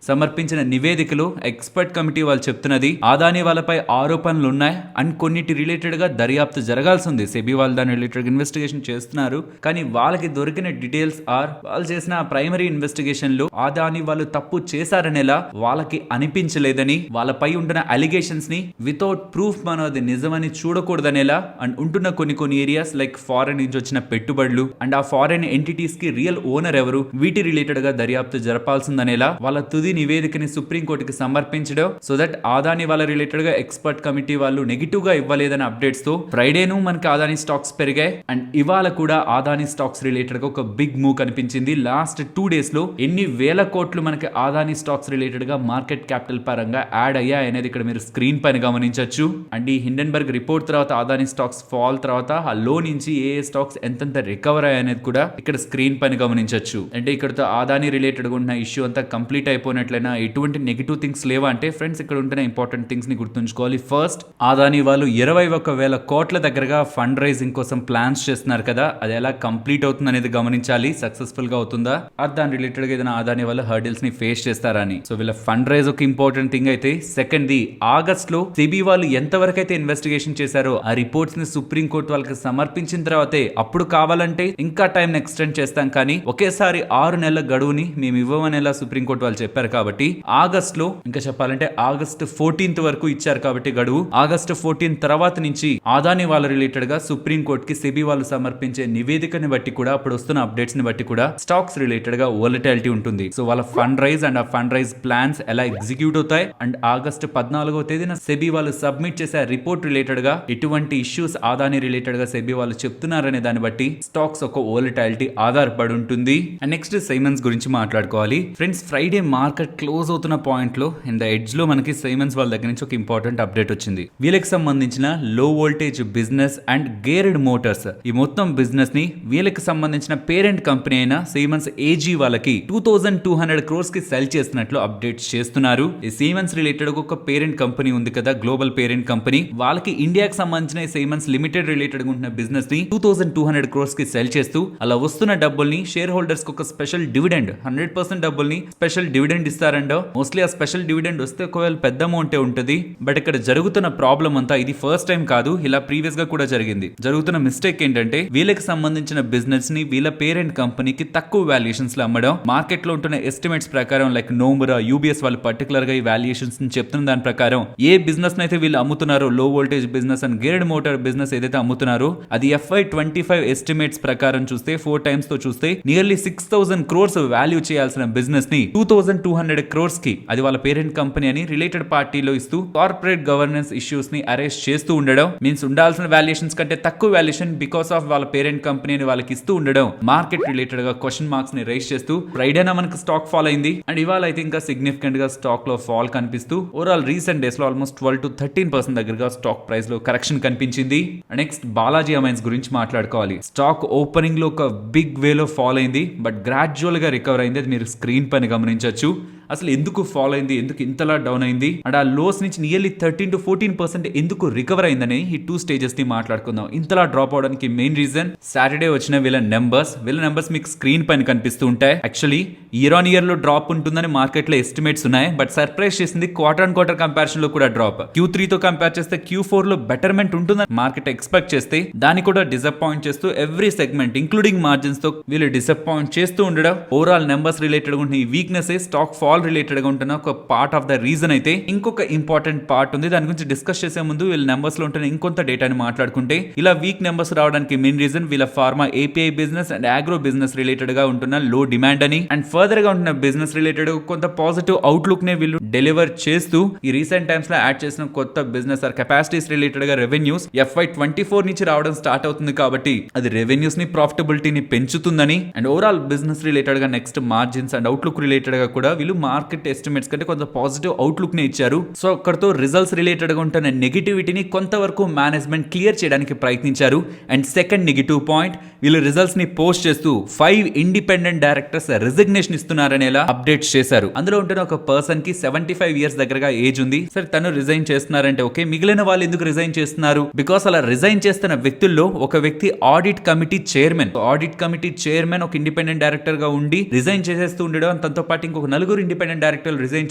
సమర్పించిన నివేదికలో ఎక్స్పర్ట్ కమిటీ వాళ్ళు చెప్తున్నది ఆదాని వాళ్ళపై ఆరోపణలు ఉన్నాయి అండ్ కొన్నిటి రిలేటెడ్ గా దర్యాప్తు జరగాల్సి ఉంది. సెబీ వాళ్ళు దాని రిలేటెడ్ ఇన్వెస్టిగేషన్ చేస్తున్నారు. కానీ వాళ్ళకి దొరికిన డీటెయిల్స్ వాళ్ళు చేసిన ప్రైమరీ ఇన్వెస్టిగేషన్ లో అదాని వాళ్ళు తప్పు చేశారనేలా వాళ్ళకి అనిపించలేదని, వాళ్ళపై ఉంటున్న అలిగేషన్స్ ని వితౌట్ ప్రూఫ్ మనం అది నిజమని చూడకూడదనేలా అండ్ ఉంటున్న కొన్ని ఏరియాస్ లైక్ ఫారెన్ నుంచి వచ్చిన పెట్టుబడులు అండ్ ఆ ఫారెన్ ఎంటిటీస్ కి రియల్ ఓనర్ ఎవరు, వీటి రిలేటెడ్ గా దర్యాప్తు జరపాల్సిందనేలా వాళ్ళ తుది నివేదికని సుప్రీంకోర్టుకి సమర్పించడం. సో దట్ అదాని వాళ్ళ రిలేటెడ్ గా ఎక్స్పర్ట్ కమిటీ వాళ్ళు నెగిటివ్ గా ఇవ్వలేదని అప్డేట్స్ తో ఫ్రైడేను మనకి అదాని స్టాక్స్ పెరిగాయి. అండ్ ఇవాళ కూడా అదాని స్టాక్స్ రిలేటెడ్ గా ఒక బిగ్ మూవ్ కనిపించింది. లాస్ట్ 2 days లో ఎన్ని వేల కోట్లు మనకి అదాని స్టాక్స్ రిలేటెడ్ గా మార్కెట్ క్యాపిటల్ పరంగా యాడ్ అయ్యాయి అనేది ఇక్కడ మీరు స్క్రీన్ పైన గమనించవచ్చు. అండ్ ఈ హిండెన్బర్గ్ రిపోర్ట్ తర్వాత అదాని స్టాక్స్ ఫాల్ తర్వాత ఆ లో నుంచి ఏ స్టాక్స్ ఎంతెంత రికవర్ అయ్యాయి అనేది కూడా ఇక్కడ స్క్రీన్ పైన గమనించవచ్చు. అంటే ఇక్కడతో అదాని రిలేటెడ్ గా ఉన్న ఇష్యూ అంతా కంప్లీట్ అయిపోయినట్లయినా ఎటువంటి నెగిటివ్ థింగ్స్ లేవా అంటే ఫ్రెండ్స్ ఇక్కడ ఉంటున్న ఇంపార్టెంట్ థింగ్స్ ని గుర్తుంచుకోవాలి. ఫస్ట్, అదాని వాళ్ళు 21,000 కోట్ల దగ్గరగా ఫండ్ రైజింగ్ కోసం ప్లాన్స్ చేస్తున్నారు కదా, అది ఎలా కంప్లీట్ అవుతుంది అనేది గమనించాలి. సక్సెస్ఫుల్ గా అవుతుందా, దాని రిలేటెడ్ గా ఏదైనా అదాని వాళ్ళ హర్డిల్స్ ని ఫేస్ చేస్తారా అని. సో వీళ్ళ ఫండ్ రైజ్ ఒక ఇంపార్టెంట్ థింగ్ అయితే, సెకండ్ ది ఆగస్ట్ లో సెబీ వాళ్ళు ఎంతవరకు అయితే ఇన్వెస్టిగేషన్ చేశారో ఆ రిపోర్ట్స్ ని సుప్రీం కోర్టు వాళ్ళకి సమర్పించిన తర్వాతే అప్పుడు కావాలంటే ఇంకా టైం ఎక్స్టెండ్ చేస్తాం, కానీ ఒకేసారి 6 నెలల గడువుని మేము ఇవ్వమనేలా సుప్రీంకోర్టు వాళ్ళు చెప్పారు. కాబట్టి ఆగస్ట్ లో, ఇంకా చెప్పాలంటే ఆగస్ట్ 14th వరకు ఇచ్చారు కాబట్టి గడువు. ఆగస్ట్ 14 తర్వాత నుంచి అదాని వాళ్ళ రిలేటెడ్ గా సుప్రీం కోర్ట్ కి సెబీ వాళ్ళు సమర్పించే నివేదికని బట్టి కూడా, అప్పుడు వస్తున్న అప్డేట్స్ ని బట్టి కూడా స్టాక్స్ రిలేటెడ్ గా వోలటాలిటీ ఉంటుంది. సో వాళ్ళ ఫండ్ రైజ్ అండ్ ఆ ఫండ్ రైజ్ ప్లాన్స్ ఎలా ఎగ్జిక్యూట్ అవుతాయి అండ్ ఆగస్ట్ 14వ తేదీన సెబీ వాళ్ళు సబ్మిట్ చేసే రిపోర్ట్ రిలేటెడ్ గా ఎటువంటి ఇష్యూస్ అదాని రిలేటెడ్ గా సెబీ వాళ్ళు చెప్తున్నారనే దాన్ని బట్టి స్టాక్స్ ఒక వోలటాలిటీ ఆధారపడి ఉంటుంది. అండ్ నెక్స్ట్ సైమన్స్ గురించి మాట్లాడుకోవాలి. ఫ్రెండ్స్, ఫ్రైడే మార్కెట్ క్లోజ్ అవుతున్న పాయింట్ లో ఇన్ ద ఎడ్జ్ లో మనకి సైమన్స్ వాళ్ళ దగ్గర నుంచి ఒక ఇంపార్టెంట్ అప్డేట్ వచ్చింది. వీళ్ళకి సంబంధించిన లో voltage business and geared Motors, ఈ మొత్తం బిజినెస్ ని వీళ్ళకి సంబంధించిన పేరెంట్ కంపెనీ అయిన సైమన్స్ ఏజీ వాళ్ళకి 2200 crores కి సెల్ చేస్తున్నట్లు అప్డేట్స్ చేస్తున్నారు. ఈ సైమన్స్ రిలేటెడ్ ఒక పేరెంట్ కంపెనీ ఉంది కదా, గ్లోబల్ పేరెంట్ కంపెనీ, వాళ్ళకి ఇండియాకి సంబంధించిన సైమన్స్ లిమిటెడ్ రిలేటెడ్ ఉంటున్న బిజినెస్ ని 2200 crores కి సెల్ చేస్తూ అలా వస్తున్న డబ్బుల్ని షేర్ హోల్డర్స్ కి ఒక స్పెషల్ డివిడెండ్ 100% డబ్బుల్ని స్పెషల్ డివిడెండ్ ఇస్తారండో. మోస్ట్లీ ఆ స్పెషల్ డివిడెండ్ వస్తే ఒకవేళ పెద్ద అమౌంటే ఉంటుంది. బట్ ఇక్కడ జరుగుతున్న ప్రాబ్లం అంతా ఇది ఫస్ట్ టైం కాదు, ఇలా ప్రీవియస్ గా కూడా జరిగింది. జరుగుతున్న మిస్టేక్ ఏంటంటే వీళ్ళకి సంబంధించిన బిజినెస్ ని వీళ్ళ పేరెంట్ కంపెనీకి తక్కువ వాల్యుయేషన్స్ లో అమ్మడం. మార్కెట్ లో ఉంటున్న ఎస్టిమేట్స్ ప్రకారం లైక్ నోమురా, యూబీఎస్ వాళ్ళు పర్టికులర్ గా ఈ వాల్యుయేషన్స్ ని చెప్తున్న దాని ప్రకారం ఏ బిజినెస్ అయితే వీళ్ళు అమ్ముతున్నారో, లో voltage business and geared motor business ఏదైతే అమ్ముతున్నారో అది FY25 ఎస్టిమేట్స్ ప్రకారం చూస్తే 4 times తో చూస్తే నియర్లీ 6000 crores వాల్యూ చేయాల్సిన బిజినెస్ ని 2200 crores కి అది వాళ్ళ పేరెంట్ కంపెనీ అని రిలేటెడ్ పార్టీలో ఇస్తూ కార్పొరేట్ గవర్నెన్స్ ఇష్యూస్ ని అరెస్ట్ చేస్తూ ఉండడం, మీన్స్ ఉండాల్సిన వాల్యుయేషన్స్ కంటే తక్కువ వాల్యుయేషన్ బికాస్ ఆఫ్ వాళ్ళ పేరెంట్ కంపెనీ వాళ్ళకి ఇస్తూ ఉండడం మార్కెట్ రిలేటెడ్ గా క్వశ్చన్ మార్క్స్ ని రైజ్ చేస్తూ ఫ్రైడేనా మనకి స్టాక్ ఫాల్ అయింది. అండ్ ఇవాళ అయితే ఇంకా సిగ్నిఫికెంట్ గా స్టాక్ లో ఫాల్ కనిపిస్తూ ఓవరాల్ రీసెంట్ డేస్ లో ఆల్మోస్ట్ 12 to 13% దగ్గరగా స్టాక్ ప్రైస్ లో కరెక్షన్ కనిపించింది. నెక్స్ట్ బాలాజీ అమైన్స్ గురించి మాట్లాడుకోవాలి. స్టాక్ ఓపెనింగ్ లో ఒక బిగ్ వే లో ఫాల్ అయింది, బట్ గ్రాడ్యువల్ గా రికవర్ అయింది. అది మీరు స్క్రీన్ పైన గమనించవచ్చు. అసలు ఎందుకు ఫాల్ అయింది, ఎందుకు ఇంతలా డౌన్ అయింది అండ్ ఆ లోస్ నుంచి నియర్లీ 13 to 14% ఎందుకు రికవర్ అయిందని ఈ 2 stages ని మాట్లాడుకుందాం. ఇంతలా డ్రాప్ అవడానికి మెయిన్ రీజన్ సాటర్డే వచ్చిన వీళ్ళ నెంబర్స్ మీకు స్క్రీన్ పైన కనిపిస్తూ ఉంటాయి. యాక్చువల్లీ ఇయర్ ఆన్ ఇయర్ లో డ్రాప్ ఉంటుందని మార్కెట్ లో ఎస్టిమేట్స్ ఉన్నాయి, బట్ సర్ప్రైజ్ చేసింది క్వార్టర్ ఆన్ క్వార్టర్ కంపారిజన్ లో కూడా డ్రాప్. Q3 తో కంపేర్ చేస్తే Q4 లో బెటర్మెంట్ ఉంటుందని మార్కెట్ ఎక్స్పెక్ట్ చేస్తే దాన్ని కూడా డిసప్పాయింట్ చేస్తూ ఎవ్రీ సెగ్మెంట్ ఇంక్లూడింగ్ మార్జిన్స్ తో వీళ్ళు డిసప్పాయింట్ చేస్తూ ఉండడం ఓవరాల్ నెంబర్స్ రిలేటెడ్ ఉన్న ఈ వీక్నెస్ స్టాక్ ఫాల్ రిలేటెడ్ గా ఉంటున్న ఒక పార్ట్ ఆఫ్ ద రీజన్ అయితే ఇంకొక ఇంపార్టెంట్ పార్ట్ ఉంది. దాని గురించి డిస్కస్ చేసే ముందు వీళ్ళ నెంబర్స్ లో ఉంటున్న ఇంకొంత డేటాని మాట్లాడుకుంటే ఇలా వీక్ నెంబర్స్ రావడానికి మెయిన్ రీజన్ వీళ్ళ pharma API business and agro business related గా ఉంటున్న లో డిమాండ్ అని అండ్ ఫర్దర్ గా ఉంటున్న బిజినెస్ రిలేటెడ్ కొంత పాజిటివ్ అవుట్లుక్ నే వీళ్ళు డెలివర్ చేస్తూ ఈ రీసెంట్ టైమ్స్ లో యాడ్ చేసిన కొత్త బిజినెస్ ఆర్ కెపాసిటీస్ రిలేటెడ్ గా రెవెన్యూస్ FY24 నుంచి రావడం స్టార్ట్ అవుతుంది. కాబట్టి అది రెవెన్యూస్ ని ప్రాఫిటబిలిటీని పెంచుతుందని అండ్ ఓవరాల్ బిజినెస్ రిలేటెడ్ గా next margins and outlook related గా కూడా వీళ్ళు మార్కెట్ ఎస్టిమేట్స్ కంటే కొంత పాజిటివ్ అవుట్లుక్ నే ఇచ్చారు. సో అక్కడతో రిజల్ట్స్ రిలేటెడ్ గా ఉంటున్న నెగిటివిటీని కొంతవరకు మేనేజ్మెంట్ క్లియర్ చేయడానికి ప్రయత్నించారు. అండ్ సెకండ్ నెగిటివ్ పాయింట్, వీళ్ళు రిజల్ట్స్ ని పోస్ట్ చేస్తూ 5 ఇండిపెండెంట్ డైరెక్టర్స్ రిజిగ్నేషన్ ఇస్తున్నారనేలా అప్డేట్స్ చేశారు. అందులో ఉంటున్న ఒక పర్సన్ కి 75 years దగ్గరగా ఏజ్ ఉంది. సరే, తను రిజైన్ చేస్తున్నారంటే ఓకే, మిగిలిన వాళ్ళు ఎందుకు రిజైన్ చేస్తున్నారు? బికాస్ అలా రిజైన్ చేస్తున్న వ్యక్తుల్లో ఒక వ్యక్తి ఆడిట్ కమిటీ చైర్మన్ ఒక ఇండిపెండెంట్ డైరెక్టర్ గా ఉండి రిజైన్ చేసేస్తూ ఉండడం, తనతో పాటు ఇంకొక 4 ఇండిపెండెంట్ డైరెక్టర్లు రిజైన్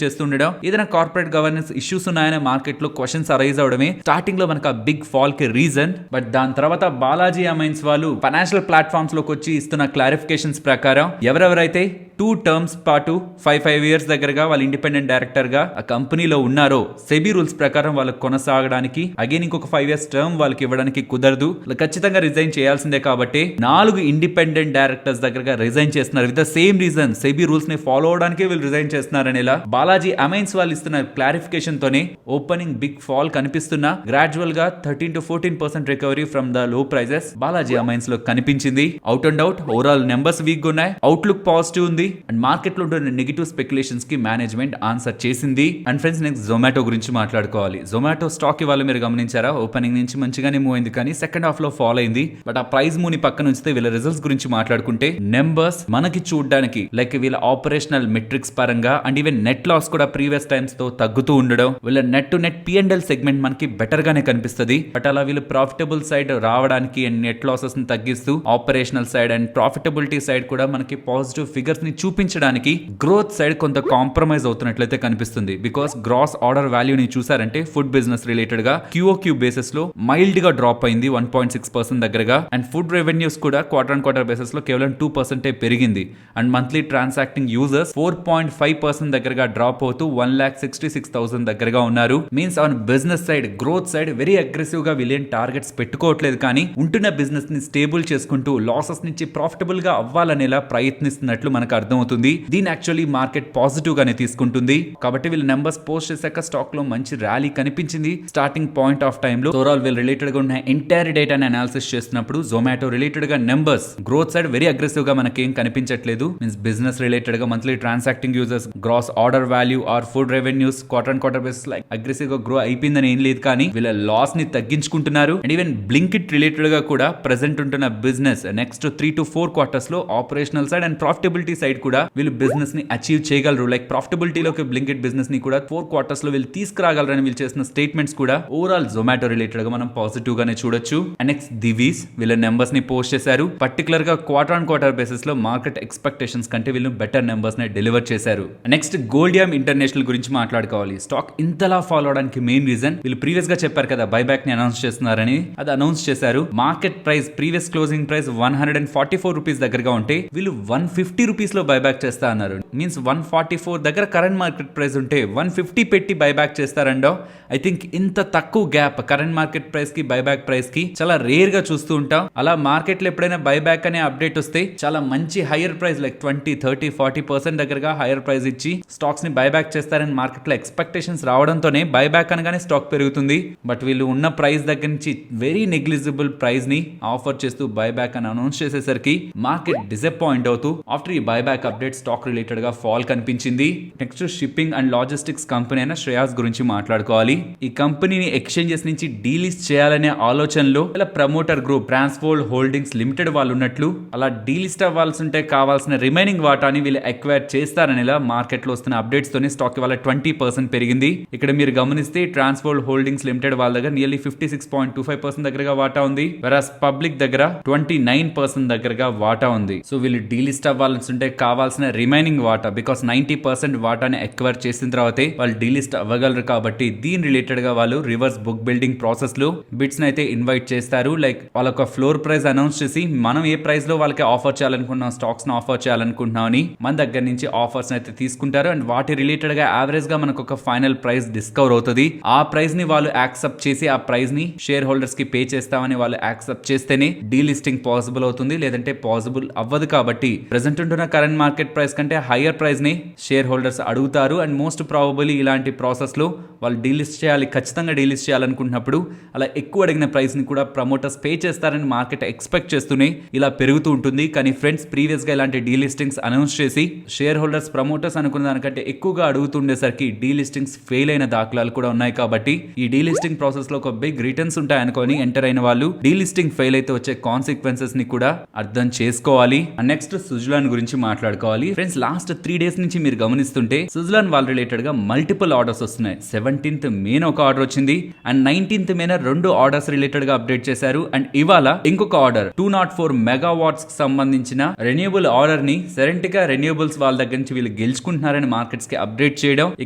చేస్తుండడం, ఏదైనా కార్పొరేట్ గవర్నెన్స్ ఇష్యూస్ ఉన్నాయనే మార్కెట్ లో క్వశ్చన్స్ అరైజ్ అవడమే స్టార్టింగ్ లో మనకు ఆ బిగ్ ఫాల్ కి రీజన్. బట్ దాని తర్వాత బాలాజీ అమైన్స్ వాళ్ళు ఫైనాన్షియల్ ప్లాట్ఫామ్స్ లోకి వచ్చి ఇస్తున్న క్లారిఫికేషన్స్ ప్రకారం ఎవరెవరైతే 2 టర్మ్స్ పాటు 5 ఇయర్స్ దగ్గరగా వాళ్ళు ఇండిపెండెంట్ డైరెక్టర్ గా ఆ కంపెనీలో ఉన్నారో సెబీ రూల్స్ ప్రకారం వాళ్ళకి కొనసాగడానికి అగైన్ ఇంకొక 5 ఇయర్స్ టర్మ్ వాళ్ళకి ఇవ్వడానికి కుదరదు, ఖచ్చితంగా రిజైన్ చేయాల్సిందే. కాబట్టి 4 ఇండిపెండెంట్ డైరెక్టర్స్ దగ్గరగా రిజైన్ చేస్తున్నారు. With the same reason SEBI rules ని ఫాలో అవడానికి వీళ్ళు రిజైన్ చేస్తున్నారని ఇలా బాలాజీ అమైన్స్ వాళ్ళు ఇస్తున్న క్లారిఫికేషన్ తోనే ఓపెనింగ్ బిగ్ ఫాల్ కనిపిస్తున్నా గ్రాడ్యువల్ గా 13 to 14% recovery from the low prices Balaji amines లో కనిపించింది. Out and out overall numbers week గా ఉన్నాయి, అవుట్లుక్ పాజిటివ్ ఉంది అండ్ మార్కెట్ లో ఉన్న నెగిటివ్ స్పెక్యులేషన్స్ కి మేనేజ్మెంట్ ఆన్సర్ చేసింది. అండ్ ఫ్రెండ్స్ నెక్స్ట్ జొమాటో గురించి మాట్లాడుకోవాలి. జొమాటో స్టాక్ ఇవాళ మీరు గమనించారా, ఓపెనింగ్ నుంచి మంచిగానే మూవ్ అయింది కానీ సెకండ్ హాఫ్ లో ఫాల్ అయింది. బట్ ఆ ప్రైస్ మూవ్ ని పక్కన ఉంచితే వీళ్ళ రిజల్ట్స్ గురించి మాట్లాడుకుంటే నెంబర్స్ మనకి చూడడానికి లైక్ వీళ్ళ ఆపరేషనల్ మెట్రిక్స్ పరంగా అండ్ ఈవెన్ నెట్ లాస్ కూడా ప్రీవియస్ టైమ్స్ తో తగ్గుతూ ఉండడం, వీళ్ళ net to net P&L segment మనకి బెటర్ గానే కనిపిస్తుంది. బట్ అలా వీళ్ళు ప్రాఫిటబుల్ సైడ్ రావడానికి అండ్ నెట్ లాసెస్ ని తగ్గిస్తూ operational side and profitability side కూడా మనకి పాజిటివ్ ఫిగర్స్ ని చూపించడానికి గ్రోత్ సైడ్ కొంత కాంప్రమైజ్ అవుతున్నట్లయితే కనిపిస్తుంది. బికాస్ గ్రాస్ ఆర్డర్ వాల్యూని చూసారంటే ఫుడ్ బిజినెస్ రిలేటెడ్ గా QOQ బేసిస్ లో మైల్డ్ గా డ్రాప్ అయింది 1.6% దగ్గరగా. అండ్ ఫుడ్ రెవెన్యూస్ కూడా క్వార్టర్ బేసిస్ లో కేవలం 2% పెరిగింది. అండ్ మంత్లీ ట్రాన్సాక్టింగ్ యూజర్స్ 4.5% దగ్గరగా డ్రాప్ అవుతూ 1,66,000 దగ్గరగా ఉన్నారు. Means on business side growth side very aggressive గా విలియన్ టార్గెట్స్ పెట్టుకోవట్లేదు కానీ ఉంటున్న బిజినెస్ ని స్టేబుల్ చేసుకుంటూ లాసెస్ నుంచి ప్రాఫిటబుల్ గా అవ్వాలనేలా ప్రయత్నిస్తున్నట్లు మనకు అర్థమవుతుంది. దీని యాక్చువల్లీ మార్కెట్ పాజిటివ్ గానే తీసుకుంటుంది. కాబట్టి వీళ్ళ నెంబర్స్ పోస్ట్ చేశాక స్టాక్ లో మంచి ర్యాలీ కనిపించింది స్టార్టింగ్ పాయింట్ ఆఫ్ టైమ్ లో. ఓవరాల్ వీళ్ళు రిలేటెడ్ గా ఉన్న ఎంటైర్ డేటాని అనాలిసిస్ చేసినప్పుడు జొమాటో రిలేటెడ్ గా numbers growth side very aggressive గా మనకేం కనిపించట్లేదు. మీన్స్ బిజినెస్ రిలేటెడ్ గా monthly transacting users, gross order value or food revenues quarter basis like aggressive గా గ్రో అయిపోయిందని ఏం లేదు కానీ వీళ్ళ లాస్ ని తగ్గించుకుంటున్నారు. అండ్ ఈవెన్ బ్లింకిట్ రిలేటెడ్ గా కూడా ప్రెసెంట్ ఉంటున్న బిజినెస్ నెక్స్ట్ 3 to 4 క్వార్టర్స్ లో operational side and profitability side కూడా వీళ్ళు బిజినెస్ ని అచీవ్ చేయగలరు. లైక్ ప్రాఫిటబిలిటీలోకి బ్లింకిట్ బిజినెస్ ని కూడా 4 క్వార్టర్స్ లో వీళ్ళు తీసుకురాగలరని వీళ్ళు చేసిన స్టేట్మెంట్స్ కూడా ఓవరాల్ జొమాటో రిలేటెడ్ గా మనం పాజిటివ్ గానే చూడొచ్చు. అండ్ నెక్స్ట్ దివీస్ వీళ్ళ నెంబర్స్ ని పోస్ట్ చేశారు. పర్టికులర్ గా క్వార్టర్ బేసిస్ లో మార్కెట్ ఎక్స్పెక్టేషన్స్ కంటే వీళ్ళు బెటర్ నెంబర్స్ ని డెలివర్ చేశారు. నెక్స్ట్ గోల్డియామ్ ఇంటర్నేషనల్ గురించి మాట్లాడుకోవాలి. స్టాక్ ఇంతలా ఫాలో అవడానికి మెయిన్ రీజన్ వీళ్ళు ప్రీవియస్ గా చెప్పారు కదా బైబ్యాక్ ని అనౌన్స్ చేస్తున్నారని, అది అనౌన్స్ చేశారు. Market price previous closing price 144 rupees దగ్గరగా ఉంటే వీళ్ళు 150 రూపీస్ లో బైబ్యాక్ చేస్తా అన్నారు. మీన్స్ 144 దగ్గర కరెంట్ మార్కెట్ ప్రైస్ ఉంటే 150 పెట్టి బైబ్యాక్ చేస్తారండో. ఐ థింక్ ఇంత తక్కువ గ్యాప్ కరెంట్ మార్కెట్ ప్రైస్ కి బైబ్యాక్ ప్రైస్ కి చాలా రేర్ గా చూస్తూ ఉంటాం. అలా మార్కెట్ లో ఎప్పుడైనా బైబ్యాక్ అనే అప్డేట్ వస్తే చాలా మంచి హైయర్ ప్రైస్ లైక్ 20, 30, 40% దగ్గరగా హైయర్ ప్రైస్ ఇచ్చి స్టాక్స్ ని బైబ్యాక్ చేస్తారని మార్కెట్ లో ఎక్స్పెక్టేషన్స్ రావడంతోనే బైబ్యాక్ అనగానే స్టాక్ పెరుగుతుంది. బట్ వీళ్ళు ఉన్న ప్రైస్ దగ్గర నుంచి వెరీ నెగ్లిజిబుల్ ప్రైస్ ని ఆఫర్ చేస్తూ బైబ్యాక్ అని అనౌన్స్ చేసేసరికి మార్కెట్ డిసప్పాయింట్ అవుతూ ఆఫ్టర్ ఈ బైబ్యాక్ అప్డేట్ స్టాక్ రిలేటెడ్ గా ఫాల్ కనిపించింది. Next shipping and logistics company అయిన శ్రేయాస్ గురించి మాట్లాడుకోవాలి. ఈ కంపెనీని ఎక్స్చేంజెస్ నుంచి డీలిస్ట్ చేయాలనే ఆలోచనలో ఇలా ప్రమోటర్ గ్రూప్ ట్రాన్స్ఫోర్డ్ హోల్డింగ్స్ లిమిటెడ్ వాళ్ళు ఉన్నట్లు, అలా డీలిస్ట్ అవ్వాల్సి ఉంటే కావాల్సిన రిమైనింగ్ వాటాని వీళ్ళు ఎక్వైర్ చేస్తారనేలా మార్కెట్ లో వస్తున్న అప్డేట్స్ తోనే స్టాక్ ఇవాళ 20% పెరిగింది. ఇక్కడ మీరు గమనిస్తే ట్రాన్స్ఫోర్డ్ హోల్డింగ్స్ లిమిటెడ్ వాళ్ళ దగ్గర నియర్లీ 56.25% దగ్గరగా వాటా ఉంది. వెరాస్ పబ్లిక్ దగ్గర 29% దగ్గరగా వాటా ఉంది. సో వీళ్ళు డీలిస్ట్ అవ్వాల్సి ఉంటే కావాల్సిన రిమైనింగ్ వాటా బికాస్ 90% వాటాని ఎక్వైర్ చేసిన తర్వాతే వాళ్ళు డీలిస్ట్ అవ్వగలరు. కాబట్టి దీని రిలేటెడ్ గా వాళ్ళు రివర్స్ బుక్ బిల్డింగ్ ప్రాసెస్ లో బిట్స్ అయితే ఇన్వైట్ చేస్తారు. లైక్ వాళ్ళొక ఫ్లోర్ ప్రైస్ అనౌన్స్ చేసి మనం ఏ ప్రైస్ లో వాళ్ళకి ఆఫర్ చేయాలనుకున్నాం స్టాక్స్ ని ఆఫర్ చేయాలనుకుంటున్నాం అని మన దగ్గర నుంచి ఆఫర్స్ అయితే తీసుకుంటారు. అండ్ వాటి రిలేటెడ్ గా యావరేజ్ గా మనకు ఒక ఫైనల్ ప్రైస్ డిస్కవర్ అవుతుంది. ఆ ప్రైస్ ని వాళ్ళు యాక్సెప్ట్ చేసి ఆ ప్రైస్ ని షేర్ హోల్డర్స్ కి పే చేస్తామని వాళ్ళు యాక్సెప్ట్ చేస్తేనే డీలిస్టింగ్ పాసిబుల్ అవుతుంది, లేదంటే పాసిబుల్ అవ్వదు. కాబట్టి ప్రెసెంట్ ఉంటున్న కరెంట్ మార్కెట్ ప్రైస్ కంటే హైయర్ ప్రైస్ ని షేర్ హోల్డర్స్ అడుగుతారు. అండ్ మోస్ట్ ప్రాబబుల్లీ ఇలాంటి ప్రాసెస్ లో వాళ్ళు డీలిస్ట్ చేయాలి, ఖచ్చితంగా డీలిస్ట్ చేయాలనుకుంటున్నప్పుడు అలా ఎక్కువ అడిగిన ప్రైస్ ని కూడా ప్రమోటర్స్ పే చేస్తారని మార్కెట్ ఎక్స్పెక్ట్ చేస్తూనే ఇలా పెరుగుతూ ఉంటుంది. కానీ ఫ్రెండ్స్ ప్రీవియస్ గా ఇలాంటి డీలిస్టింగ్స్ అనౌన్స్ చేసి షేర్ హోల్డర్స్ ప్రమోటర్స్ అనుకున్న దానికంటే ఎక్కువగా అడుగుతుండేసరికి డీలిస్టింగ్స్ ఫెయిల్ అయిన దాఖలాలు కూడా ఉన్నాయి. కాబట్టి ఈ డీలిస్టింగ్ ప్రాసెస్ లో ఒక బిగ్ రిటర్న్స్ ఉంటాయి అనుకొని ఎంటర్ అయిన వాళ్ళు డీలిస్టింగ్ ఫెయిల్ అయితే వచ్చే కాన్సిక్వెన్సెస్ ని కూడా అర్థం చేసుకోవాలి. నెక్స్ట్ సుజలాన్ గురించి మాట్లాడుకోవాలి ఫ్రెండ్స్. లాస్ట్ 3 డేస్ నుంచి మీరు గమనిస్తుంటే సుజలాన్ వాల్ రిలేటెడ్ గా మల్టిపుల్ ఆర్డర్స్ వస్తున్నాయి. 17th మేన ఒక ఆర్డర్ వచ్చింది and 19th Mena 2 orders related గా అప్డేట్ చేశారు. అండ్ ఇవాళ ఇంకొక ఆర్డర్ 204 మెగావాట్స్ కి సంబంధించిన రెన్యూబుల్ ఆర్డర్ ని సెరెంటికా రెన్యూబుల్స్ వాళ్ళ దగ్గర నుంచి వీళ్ళు గెలుచుకుంటున్నారని మార్కెట్స్ కి అప్డేట్ చేయడం.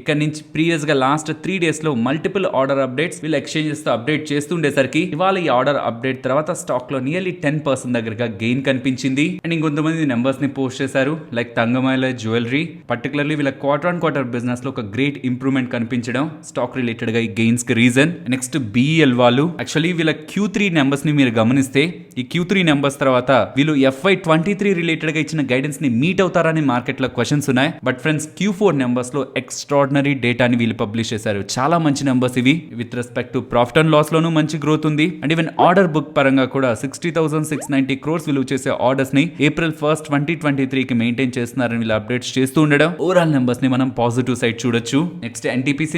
ఇక్కడ నుంచి ప్రీవియస్ గా లాస్ట్ 3 డేస్ లో మల్టిపుల్ ఆర్డర్ అప్డేట్స్ వీళ్ళు ఎక్స్చేంజెస్ తో అప్డేట్ చేస్తుండేసరికి ఇవాళ ఈ ఆర్డర్ అప్డేట్ తర్వాత స్టాక్ లో నియర్లీ 10% దగ్గరగా గెయిన్ కనిపించింది. అండ్ ఇంకొంతమంది నెంబర్స్ ని పోస్ట్ చేశారు లైక్ తంగమాల జ్యువెలరీ. పర్టికులర్లీ వీళ్ళ క్వార్టర్ ఆన్ క్వార్టర్ బిజినెస్ లో ఒక గ్రేట్ ఇంప్రూవ్మెంట్ కనిపించడం స్టాక్ రిలేటెడ్ గా ఈ గెయిన్స్ కి రీజన్. నెక్స్ట్ బిఈఎల్ వాళ్ళు యాక్చువల్లీ వీళ్ళ Q3 నెంబర్స్ ని మీరు గమనిస్తే ఈ Q3 నెంబర్స్ తర్వాత వీళ్ళు FY23 రిలేటెడ్ గా ఇచ్చిన గైడెన్స్ ని మీట్ అవుతారని మార్కెట్ లో క్వశ్చన్స్ ఉన్నాయి. బట్ ఫ్రెండ్స్ Q4 నెంబర్స్ లో ఎక్స్ట్రాడినరీ డేటాని వీళ్ళు పబ్లిష్ చేశారు. చాలా మంచి నెంబర్స్ ఇవి. With respect to profit and loss లోనూ మంచి గ్రోత్ ఉంది. అండ్ ఈవెన్ ఆర్డర్ బుక్ పరంగా కూడా 60,690 crores విలువ చేసే ఆర్డర్స్ ని April 1st 2023 కి మెయింటైన్ చేస్తున్నారని వీళ్ళు అప్డేట్స్ చేస్తూ ఉండడం ఓవరాల్ నెంబర్స్ ని మనం పాజిటివ్ సైడ్ చూడొచ్చు. Next NTPC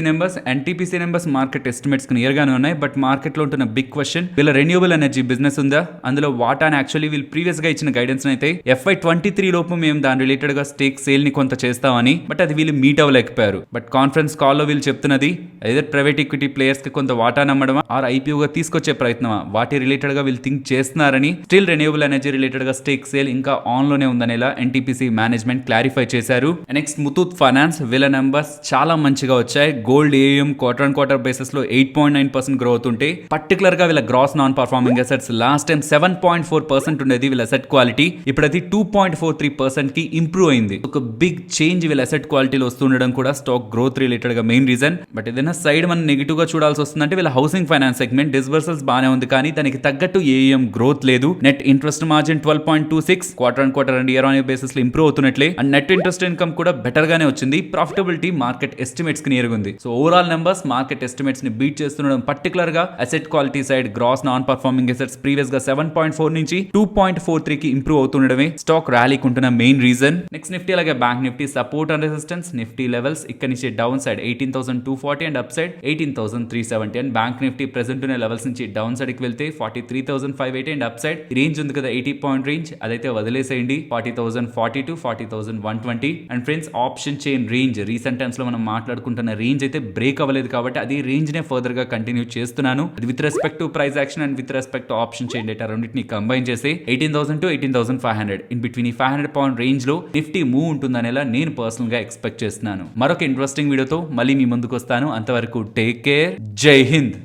numbers market estimates కి నియర్ గానే ఉన్నాయి. బట్ మార్కెట్ లో ఉంటున్న బిగ్ క్వశ్చన్ వీళ్ళ రెన్యూబుల్ ఎనర్జీ బిజినెస్ ఉందా, అందులో వాటాని యాక్చువల్లీ వీళ్ళు ప్రీవియస్ గా ఇచ్చిన గైడెన్స్ అయితే FY23 లోపు మేము దాని రిలేటెడ్ గా స్టేక్ సేల్ ని కొంత చేస్తామని. బట్ అది వీళ్ళు మీట్ అవ్వలేకపోయారు. బట్ కాన్ఫరెన్స్ కాల్ లో వీళ్ళు చెప్తున్నది ఏదో ప్రైవేట్ ఈక్విటీ ప్లేయర్స్ కి కొంత వాటా నమ్మడమా ఆర్ IPO గా తీసుకొచ్చే ప్రయత్నమా వాటి రిలేటెడ్ గా వీళ్ళు థింక్ చేస్తున్నారని. స్టిల్ రెన్యూబుల్ ఎనర్జీ రిలేటెడ్ గా స్టేక్ సేల్ ఇంకా ఆన్ లోనే ఉందనేలా NTPC మేనేజ్మెంట్ క్లారిఫై చేశారు. నెక్స్ట్ ముతూట్ ఫైనాన్స్ వీళ్ళ నెంబర్స్ చాలా మంచిగా వచ్చాయి. Gold AUM quarter on quarter basis లో 8.9% గ్రోత్ ఉంటే పర్టికులర్ గా వీళ్ళ gross non performing assets last time 7.4% ఉండేది. వీళ్ళ అసెట్ క్వాలిటీ ఇప్పుడు అది 2.43% కి ఇంప్రూవ్ అయింది. ఒక బిగ్ చేంజ్ వీళ్ళ అసెట్ క్వాలిటీలో వస్తుండడం కూడా స్టాక్ గ్రోత్ రిలేటెడ్ గా మెయిన్ రీజన్. బట్ ఏదైనా సైడ్ మనం నెగిటివ్ గా చూడాల్సి వస్తుందంటే వీళ్ళ హౌసింగ్ ఫైనాన్స్ సెగ్మెంట్ డిస్బర్సల్స్ బానే ఉంది కానీ దానికి తగ్గట్టు AUM గ్రోత్ లేదు. Net interest margin 12.26 quarter on quarter and year on year basis లో ఇంప్రూవ్ అవుతున్నట్లే. అండ్ నెట్ ఇంట్రెస్ట్ ఇన్కమ్ కూడా బెటర్ గానే వచ్చింది. ప్రాఫిటబిలిటీ మార్కెట్ ఎస్టిమేట్స్ కి నియర్గా ఉంది. So overall numbers market estimates ని బీట్ చేస్తుండడం పర్టికులర్ గా asset quality side gross non performing assets previous గా 7.4 నుంచి 2.43 కి ఇంప్రూవ్ అవుతుండడమే స్టాక్ ర్యాలీకి ఉంటున్న మెయిన్ రీజన్. నెక్స్ట్ నిఫ్టీ అలాగే bank Nifty support and resistance. Nifty levels ఇక్కడ నుంచి down side 18,240 and up side 18,370. And bank Nifty present ఉన్న లెవెల్స్ నుంచి డౌన్ సైడ్ కి వెళ్తే 43,580 అండ్ అప్ సైడ్ రేంజ్ ఉంది కదా 80 పాయింట్ రేంజ్ అదైతే వదిలేసేయండి 40,040 to 40,120. And friends option chain range recent times లో మనం మాట్లాడుకుంటున్న రేంజ్ అయితే బ్రేక్ అవ్వలేదు కాబట్టి అది రేంజ్ నే ఫర్దర్ గా కంటిన్యూ చేస్తున్నాను. With respect to price action and with respect to option chain data రెండింటిని కంబైన్ చేసి 18,000 to 18,500 ఇన్ బిట్వీన్ ఈ 500 పాయింట్ రేంజ్ లో నిఫ్టీ మూవ్ ఉంటుందనేలా నేను పర్సనల్ గా ఎక్స్పెక్ట్ చేస్తున్నాను. మరొక ఇంట్రెస్టింగ్ వీడియోతో మళ్ళీ మీ ముందుకు వస్తాను. అంతవరకు టేక్ కేర్. జై హింద్.